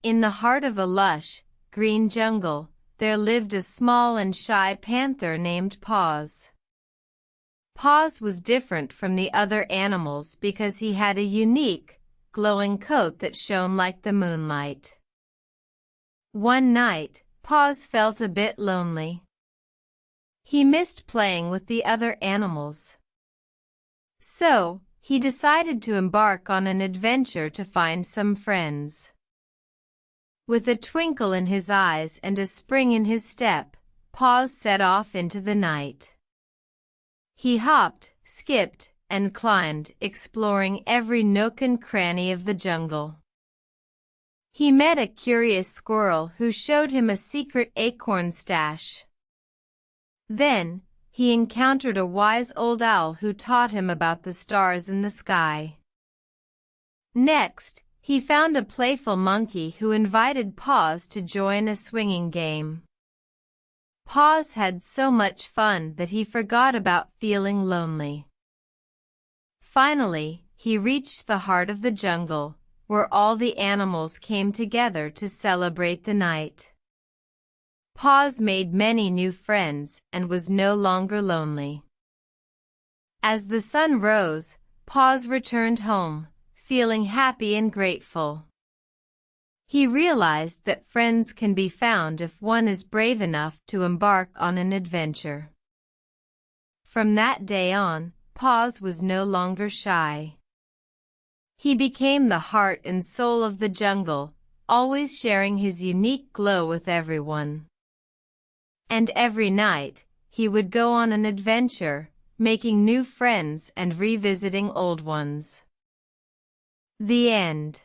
In the heart of a lush, green jungle, there lived a small and shy panther named Paws. Paws was different from the other animals because he had a unique, glowing coat that shone like the moonlight. One night, Paws felt a bit lonely. He missed playing with the other animals. So, he decided to embark on an adventure to find some friends. With a twinkle in his eyes and a spring in his step, Paws set off into the night. He hopped, skipped, and climbed, exploring every nook and cranny of the jungle. He met a curious squirrel who showed him a secret acorn stash. Then, he encountered a wise old owl who taught him about the stars in the sky. Next, he found a playful monkey who invited Paws to join a swinging game. Paws had so much fun that he forgot about feeling lonely. Finally, he reached the heart of the jungle, where all the animals came together to celebrate the night. Paws made many new friends and was no longer lonely. As the sun rose, Paws returned home, feeling happy and grateful. He realized that friends can be found if one is brave enough to embark on an adventure. From that day on, Paws was no longer shy. He became the heart and soul of the jungle, always sharing his unique glow with everyone. And every night, he would go on an adventure, making new friends and revisiting old ones. The end.